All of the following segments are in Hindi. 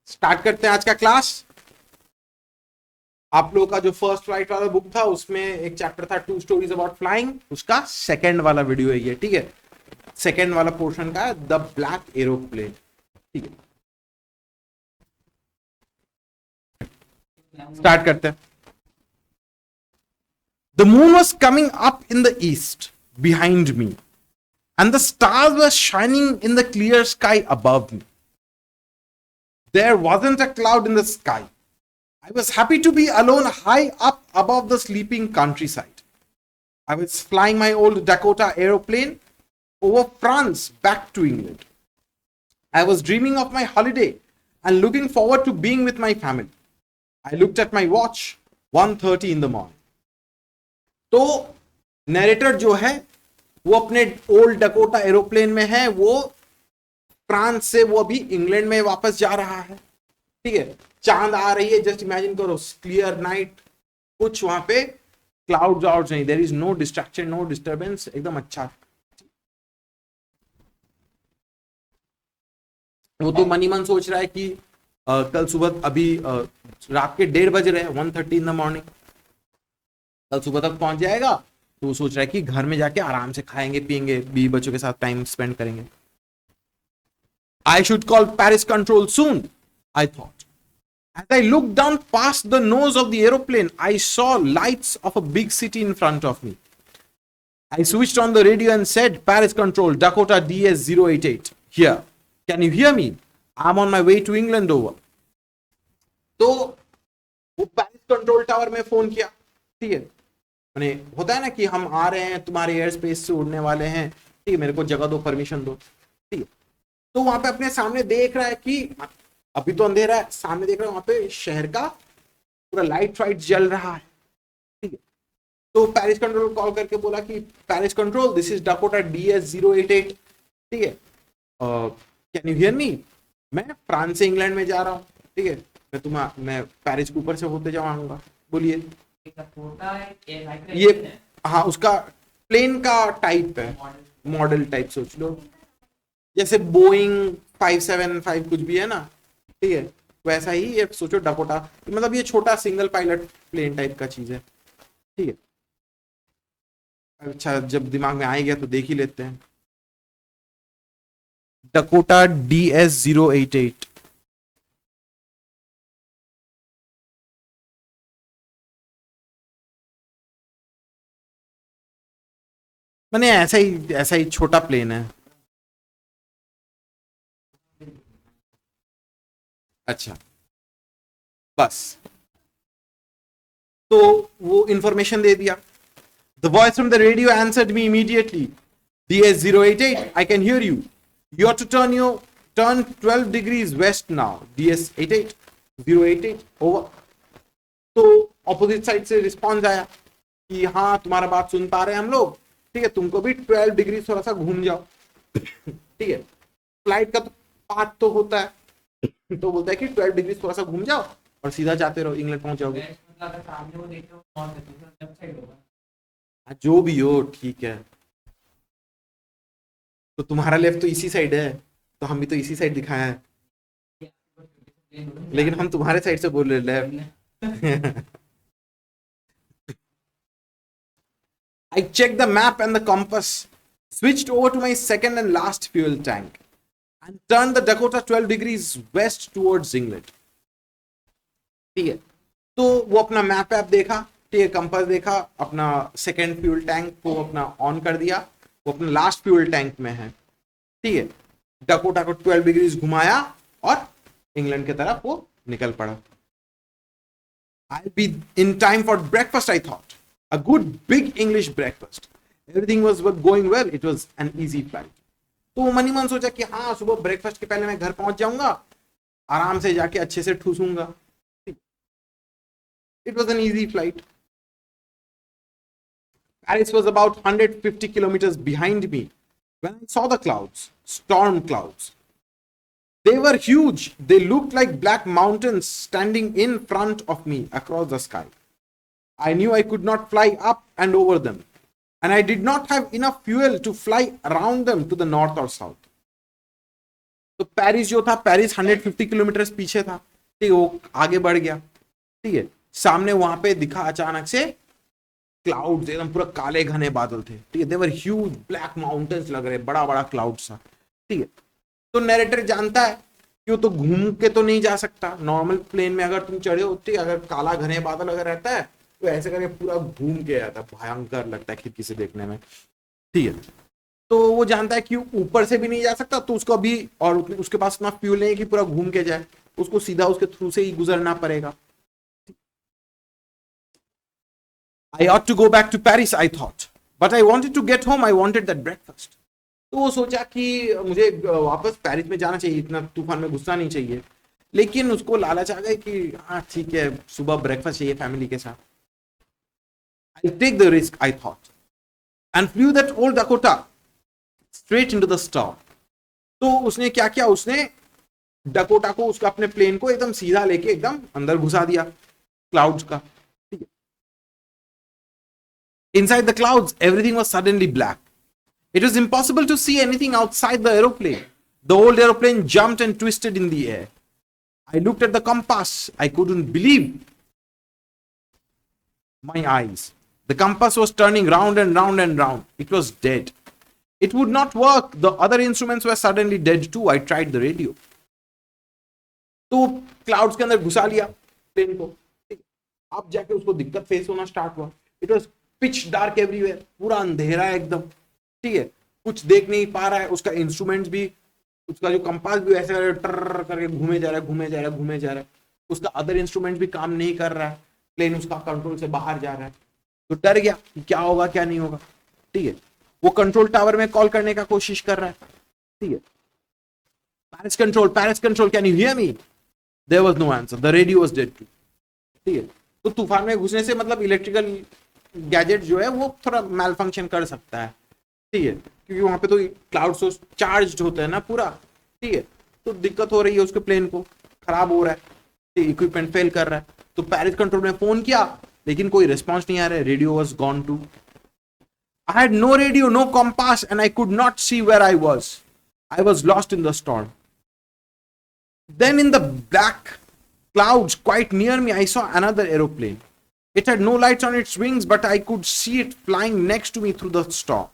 स्टार्ट करते हैं आज का क्लास। आप लोगों का जो फर्स्ट फ्लाइट वाला बुक था उसमें एक चैप्टर था टू स्टोरीज अबाउट फ्लाइंग, उसका सेकंड वाला वीडियो है ये, ठीक है। सेकंड वाला पोर्शन का द ब्लैक एरोप्लेन, ठीक है। स्टार्ट करते हैं। The moon was coming up in the east behind me and the stars were shining in the clear sky above me. There wasn't a cloud in the sky. I was happy to be alone high up above the sleeping countryside. I was flying my old Dakota aeroplane over France back to England. I was dreaming of my holiday and looking forward to being with my family. I looked at my watch, 1:30 in the morning. तो नरेटर जो है वो अपने ओल्ड डकोटा एरोप्लेन में है, वो फ्रांस से वो अभी इंग्लैंड में वापस जा रहा है, ठीक है। चांद आ रही है, जस्ट इमेजिन करो, क्लियर नाइट, कुछ वहां पे क्लाउड आउट नहीं, there is no distraction, no disturbance, एकदम अच्छा। वो तो मनी मन सोच रहा है कि कल सुबह अभी रात के 1:30 बज रहे हैं, 1:30 इन द मॉर्निंग, कल सुबह तक पहुंच जाएगा। तो वो सोच रहा है कि घर में जाके आराम से खाएंगे पियेंगे, बीवी बच्चों के साथ टाइम स्पेंड करेंगे। I should call Paris control soon, I thought. As I looked down past the nose of the aeroplane, I saw lights of a big city in front of me. I switched on the radio and said, Paris control, Dakota DS-088, here. Can you hear me? I'm on my way to England over. तो वो पैरिस कंट्रोल टावर में फोन किया, ठीक है। मैंने होता है ना कि हम आ रहे हैं, तुम्हारे एयर स्पेस से उड़ने वाले हैं, ठीक है, मेरे को जगह दो, परमिशन दो, ठीक है। तो वहां पे अपने सामने देख रहा है कि अभी तो अंधेरा है, सामने देख रहा है वहां पे शहर का पूरा लाइट वाइट जल रहा है, ठीक है। तो पेरिस कंट्रोल कॉल करके बोला कि Paris control, this is Dakota DS-088, ठीक है, कैन यू हियर मी? मैं फ्रांस से इंग्लैंड में जा रहा हूँ, ठीक है, मैं पेरिस के ऊपर से होते जाऊंगा। बोलिए। ये हाँ, उसका प्लेन का टाइप है, मॉडल टाइप सोच लो, जैसे बोइंग 575 कुछ भी है ना, ठीक है, वैसा ही ये सोचो डकोटा, मतलब ये छोटा सिंगल पायलट प्लेन टाइप का चीज है, ठीक है। अच्छा, जब दिमाग में आ ही गया तो देख ही लेते हैं। डकोटा DS-088, मैंने ऐसा ही छोटा प्लेन है। अच्छा, बस तो वो इंफॉर्मेशन दे दिया। The voice from the radio answered me immediately, DS-088, I can hear you. You are to turn 12 degrees west now. DS-088, over. तो ऑपोजिट साइड से रिस्पॉन्स आया कि हाँ, तुम्हारा बात सुन पा रहे हैं हम लोग, ठीक है, तुमको भी 12 डिग्री थोड़ा सा घूम जाओ, ठीक है। फ्लाइट का तो पाथ तो होता है, तो बोलता है कि 12 डिग्री थोड़ा सा घूम जाओ और सीधा जाते रहो, इंग्लैंड पहुंच जाओगे। जो भी हो, ठीक है। तो तुम्हारा लेफ्ट तो इसी साइड है, तो हम भी तो इसी साइड दिखाया है, लेकिन हम तुम्हारे साइड से बोल रहे left. I checked the map and the compass, switched over to my second and last fuel tank, and turned the Dakota 12 degrees west towards England. ठीक है, तो वो अपना मैप ऐप देखा, ठीक है, कंपास देखा, अपना सेकेंड फ्यूल टैंक को अपना ऑन कर दिया, वो अपना लास्ट फ्यूल टैंक में है, ठीक है। डकोटा को 12 डिग्रीज घुमाया और इंग्लैंड की तरफ वो निकल पड़ा। I'll be in time for breakfast, I thought. A good big English breakfast. Everything was going well. It was an easy flight. तो मनी मन सोचा कि हाँ, सुबह ब्रेकफास्ट के पहले मैं घर पहुंच जाऊंगा, आराम से जाके अच्छे से ठूसूंगा। It was an easy flight. Paris was about 150 kilometers behind me when I saw the clouds, storm clouds. They were huge. They looked like black mountains standing in front of me across the sky. I knew I could not fly up and over them, and I did not have enough fuel to fly around them to the north or south. तो पेरिस जो था, पेरिस 150 किलोमीटर पीछे था, ठीक है, वो आगे बढ़ गया, ठीक है। सामने वहां पे दिखा अचानक से क्लाउड्स, एकदम पूरा काले घने बादल थे, ठीक है, देवर ह्यूज ब्लैक माउंटेन्स लग रहे, बड़ा बड़ा क्लाउड सा, ठीक है। तो नरेटर जानता है कि वो तो घूम के तो नहीं जा सकता, नॉर्मल प्लेन में अगर तुम चढ़े होते, अगर काला घने बादल अगर रहता है तो ऐसे करके पूरा घूम के आता है, भयंकर लगता है खिड़की से देखने में, ठीक है। तो वो जानता है कि ऊपर से भी नहीं जा सकता, तो उसको अभी, और उसके पास इतना फ्यूल नहीं है कि पूरा घूम के जाए, उसको सीधा उसके थ्रू से ही गुजरना पड़ेगा। I ought to go back to Paris, I thought, but I wanted to get home. I wanted that breakfast. तो वो सोचा कि मुझे वापस पेरिस में जाना चाहिए, इतना तूफान में घुसना नहीं चाहिए, लेकिन उसको लालच आ गई कि हाँ ठीक है, सुबह ब्रेकफास्ट चाहिए फैमिली के साथ। I take the risk, I thought, and flew that old Dakota straight into the storm. तो उसने क्या किया, उसने डकोटा को, उसका अपने प्लेन को एकदम सीधा लेके एकदम अंदर घुसा दिया क्लाउड्स का। Inside the clouds, everything was suddenly black. It was impossible to see anything outside the aeroplane. The old aeroplane jumped and twisted in the air. I looked at the compass. I couldn't believe my eyes. The compass was turning round and round and round. It was dead. It would not work. The other instruments were suddenly dead too. I tried the radio. तो क्लाउड्स के अंदर घुसा लिया प्लेन को, अब जाके उसको दिक्कत फेस होना स्टार्ट हुआ। It was pitch dark everywhere, पूरा अंधेरा है एकदम, ठीक है, कुछ देख नहीं पा रहा है, उसका इंस्ट्रूमेंट्स भी, उसका जो कंपास भी ऐसे टर करके घूमे जा रहा है, घूमे जा रहा है, घूमे जा रहा है, उसका अदर इंस्ट्रूमेंट भी काम नहीं कर रहा है, प्लेन उसका कंट्रोल से बाहर जा रहा है। तो डर गया कि क्या होगा क्या नहीं होगा, ठीक है। वो कंट्रोल टावर में कॉल करने का कोशिश कर रहा है, ठीक है, Paris control, can you hear me? There was no answer, the radio was dead too, ठीक है। तो तूफान में घुसने से मतलब इलेक्ट्रिकल गैजेट जो है वो थोड़ा मैल फंक्शन कर सकता है, ठीक है, क्योंकि वहां पे तो क्लाउड सोर्स चार्ज होता है ना पूरा, ठीक है। तो दिक्कत हो रही है, उसके प्लेन को खराब हो रहा है, इक्विपमेंट फेल कर रहा है। तो पेरिस कंट्रोल में फोन किया, लेकिन कोई रिस्पॉन्स नहीं आ रहा है, radio was gone too. I had no radio, no compass, and I could not see where I was lost in the storm. Then in the black clouds quite near me, I saw another aeroplane. It had no lights on its wings, but I could see it flying next to me through the storm.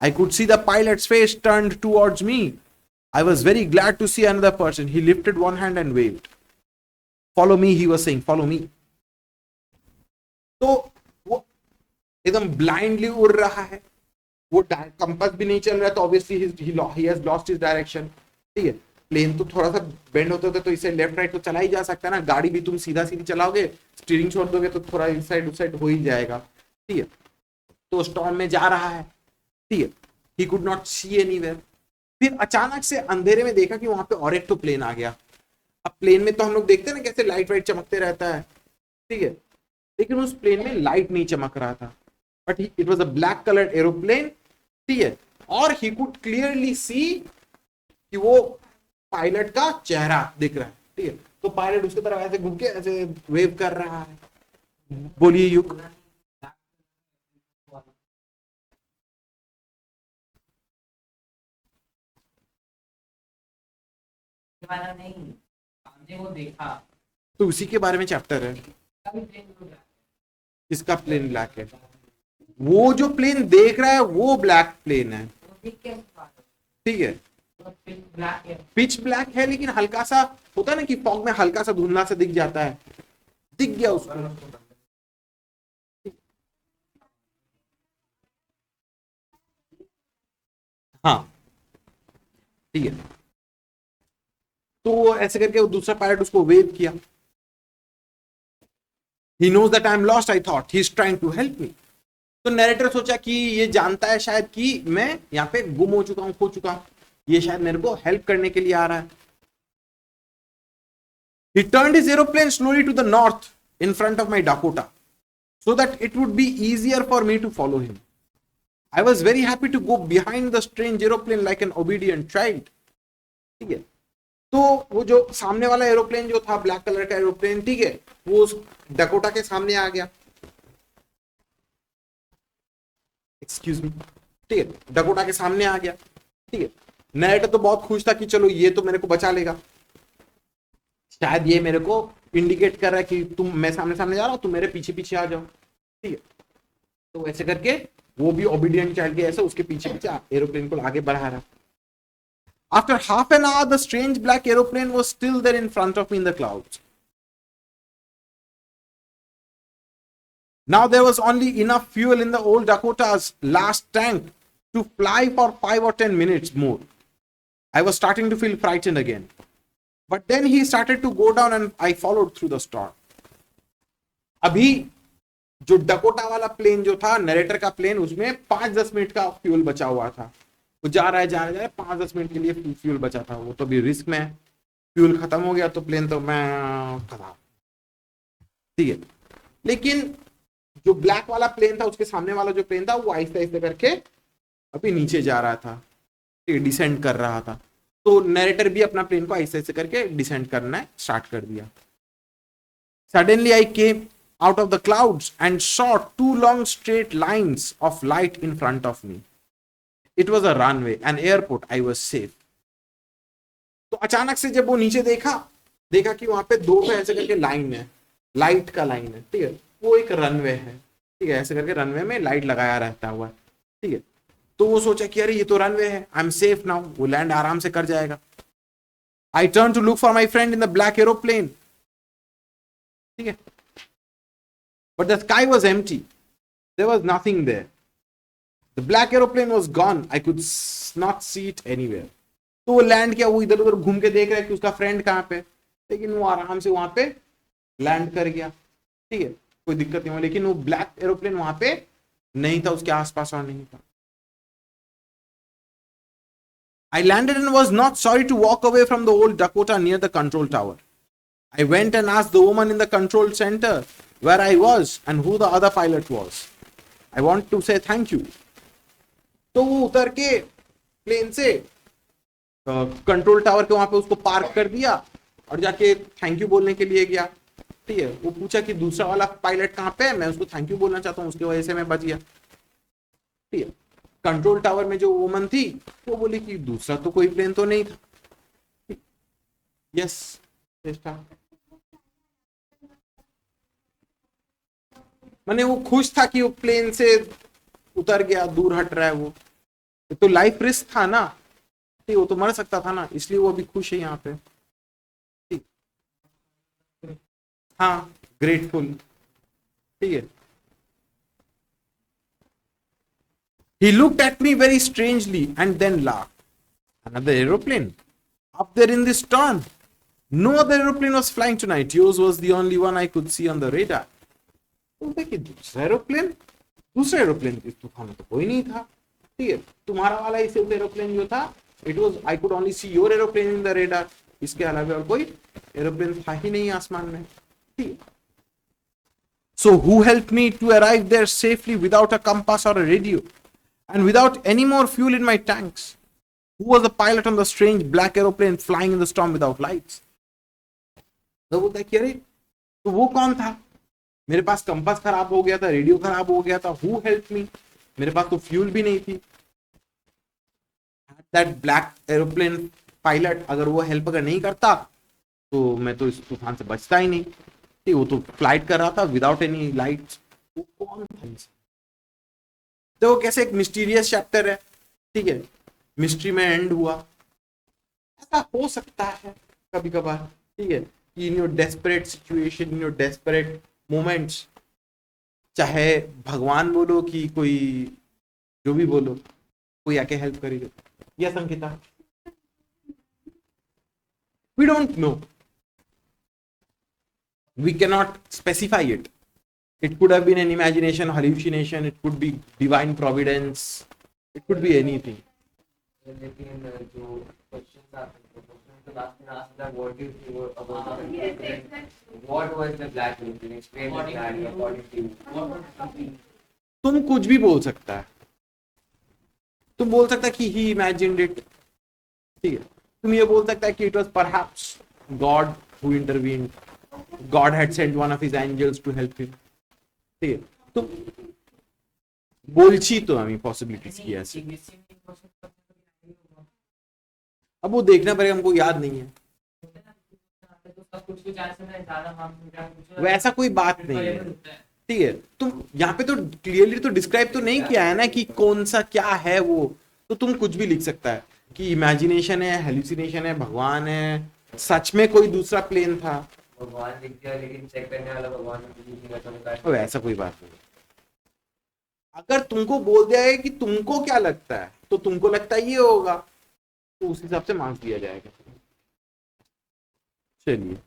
I could see the pilot's face turned towards me. I was very glad to see another person. He lifted one hand and waved. Follow me, he was saying, follow me. तो वो एकदम blindly उड़ रहा है, वो कंपास भी नहीं चल रहा है, तो obviously he has lost his direction, ठीक है। प्लेन तो थोड़ा सा बेंड होते होते तो इसे लेफ्ट राइट तो चला ही जा सकता है ना, गाड़ी भी तुम सीधा सीधी चलाओगे, स्टीयरिंग छोड़ दोगे तो थोड़ा इस साइड उस साइड हो ही जाएगा, ठीक है। तो स्टॉर्म में जा रहा है, ठीक है, he could not see anywhere. फिर अचानक से अंधेरे में देखा कि वहां पे और एक तो प्लेन आ गया। अब प्लेन में तो हम लोग देखते हैं ना कैसे लाइट वाइट चमकते रहता है, ठीक है, लेकिन उस प्लेन में लाइट नहीं चमक रहा था, but it was a black coloured aeroplane, ठीक है, और ही कुड क्लियरली सी कि वो पायलट का चेहरा दिख रहा है, ठीक है। तो पायलट उसकी तरफ ऐसे घूम के ऐसे वेव कर रहा है। बोलिए युग। वो देखा तो उसी के बारे में चैप्टर है। इसका प्लेन ब्लैक है, वो जो प्लेन देख रहा है वो ब्लैक प्लेन है, ठीक है, पिच ब्लैक है, लेकिन हल्का सा होता है ना कि फॉग में हल्का सा धुंधला से दिख जाता है, दिख गया उसको। हाँ ठीक है, तो ऐसे करके वो दूसरा पायलट उसको वेव किया। He knows that I'm lost, I thought. He's trying to help me. तो नैरेटर सोचा कि ये जानता है शायद कि मैं यहाँ पे गुम हो चुका हूं, खो चुका हूं, ये शायद मेरे को हेल्प करने के लिए आ रहा है। He turned his aeroplane slowly to the north in front of my Dakota so that it would be easier for me to follow him. I was very happy to go behind the strange aeroplane like an obedient child. ठीक है, तो वो जो सामने वाला एरोप्लेन जो था ब्लैक कलर का एरोप्लेन, ठीक है, वो उस डकोटा के सामने आ गया। एक्सक्यूज मी, ठीक है, डकोटा के सामने आ गया, ठीक है। नैरेटर तो बहुत खुश था कि चलो ये तो मेरे को बचा लेगा, शायद ये मेरे को इंडिकेट कर रहा है कि तुम, मैं सामने सामने जा रहा हूं, तुम मेरे पीछे पीछे आ जाओ, ठीक है। तो ऐसे करके वो भी ओबीडियंट चाइल्ड के ऐसे उसके पीछे पीछे एरोप्लेन को आगे बढ़ा रहा। After half an hour, the strange black aeroplane was still there in front of me in the clouds. Now there was only enough fuel in the old Dakota's last tank to fly for 5 or 10 minutes more. I was starting to feel frightened again. But then he started to go down and I followed through the storm. अभी जो डकोटा वाला प्लेन जो था, नरेटर का प्लेन, उसमें 5-10 मिनट का फ्यूल बचा हुआ था। वो जा रहा है 5-10 मिनट के लिए फ्यूल बचा था। वो तो अभी रिस्क में है, फ्यूल खत्म हो गया तो प्लेन तो मैं खत्म, ठीक है। लेकिन जो ब्लैक वाला प्लेन था, उसके सामने वाला जो प्लेन था, वो आहिस्ते आहिस्ते करके अभी नीचे जा रहा था, डिसेंड कर रहा था। तो नरेटर भी अपना प्लेन को आहिस्ते आहिस्ते करके डिसेंड करना स्टार्ट कर दिया। Suddenly I came out of the clouds and saw 2 long straight lines of light in front of me. It was a runway, an airport. I was safe. तो अचानक से जब वो नीचे देखा कि वहां पे 2 ऐसे करके लाइन है, लाइट का लाइन है, ठीक है। वो एक रनवे है, ठीक है। ऐसे करके रनवे में लाइट लगाया रहता हुआ, ठीक है। तो वो सोचा कि अरे ये तो रनवे है, आई एम सेफ नाउ, वो लैंड आराम से कर जाएगा। I turn to look for my friend in the black aeroplane, ठीक है। But the sky was empty. There was nothing there. The black aeroplane was gone. I could not see it anywhere. तो वो लैंड किया, वो इधर उधर घूम के देख रहा है कि उसका फ्रेंड कहाँ पे, लेकिन वो आराम से वहां पे लैंड कर गया, ठीक है। कोई दिक्कत नहीं हुआ, लेकिन वो ब्लैक एरोप्लेन वहां पे नहीं था, उसके आसपास और नहीं था। I landed and was not sorry to walk away from the old Dakota near the control tower. I went and asked the woman in the control center where I was and who the other pilot was. I want to say thank you. तो वो उतर के प्लेन से कंट्रोल टावर के वहां पे उसको पार्क कर दिया और जाके थैंक यू बोलने के लिए गया, ठीक है। वो पूछा कि दूसरा वाला पायलट कहाँ पे है, मैं उसको थैंक यू बोलना चाहता हूँ, उसकी वजह से मैं बच गया, ठीक है। कंट्रोल टावर में जो वुमन थी वो बोली कि दूसरा तो कोई प्लेन तो नहीं था। यस, मैंने वो खुश था कि वो प्लेन से उतर गया, दूर हट रहा है। वो तो लाइफ रिस्क था ना, ठीक, वो तो मर सकता था ना, इसलिए वो भी खुश है यहाँ पे, ठीक। हाँ, ग्रेटफुल, ठीक है। He looked at me very strangely and then laughed. Another aeroplane up there in this storm. No other aeroplane was flying tonight. Yours was the only one I could see on the radar. दूसरा एरोप्लेन इस तूफान में तो कोई नहीं था, ठीक है। तुम्हारा वाला ही सिर्फ एरोप्लेन जो था, it was I could only see your aeroplane in the radar. इसके अलावा और कोई एरोप्लेन था ही नहीं आसमान में, ठीक है। So who helped me to arrive there safely without a compass or a radio and without any more fuel in my tanks? Who was the pilot on the strange black aeroplane flying in the storm without lights? तो बोलता है कि अरे तो वो कौन था, मेरे पास कंपास खराब हो गया था, रेडियो खराब हो गया था, हु हेल्प मी, मेरे पास तो फ्यूल भी नहीं थी। दैट ब्लैक एरोप्लेन पायलट, अगर वो हेल्प अगर नहीं करता तो मैं तो इस तूफान से बचता ही नहीं, ठीक। वो तो फ्लाइट कर रहा था विदाउट एनी लाइट्स, वो कौन था। तो कैसे एक मिस्टीरियस चैप्टर है, ठीक है, मिस्ट्री में एंड हुआ। ऐसा हो सकता है कभी कभार, ठीक है, कि in your desperate situation, in your desperate moments, चाहे भगवान बोलो कि कोई जो भी बोलो, कोई आके हेल्प करेगा। Yes Ankita, we don't know, we can not specify it. It could have been an imagination, hallucination, it could be divine providence, it could be anything. लेकिन जो क्वेश्चंस आते हैं, क्वेश्चन तो लास्ट में ask that what is your about what was the black hole, explain that according to. तुम कुछ भी बोल सकता है, तुम बोल सकता है कि he imagined it, ठीक है। तुम ये बोल सकता है कि it was perhaps God who intervened, God had sent one of his angels to help him, ঠিক আছে। তো বলছি তো আমি পসিবিলিটিস কি আছে। अब वो देखना पड़ेगा, हमको याद नहीं है। तो सब कुछ ऐसे ना ज्यादा मार्क्स मिल रहा है, वैसा कोई बात नहीं है, ठीक है। तुम यहाँ पे तो क्लियरली तो डिस्क्राइब तो नहीं किया है ना कि कौन सा क्या है वो, तो तुम कुछ भी लिख सकता है कि इमेजिनेशन है, हेलुसिनेशन है, भगवान है, सच में कोई दूसरा प्लेन था। भगवान लिख दिया लेकिन चेक करने वाला भगवान को कुछ नहीं करता। तो ऐसा कोई बात नहीं। अगर तुमको बोल दिया है कि तुमको क्या लगता है, तो तुमको लगता है ये होगा, तो उस हिसाब से मार्क्स दिया जाएगा। चलिए।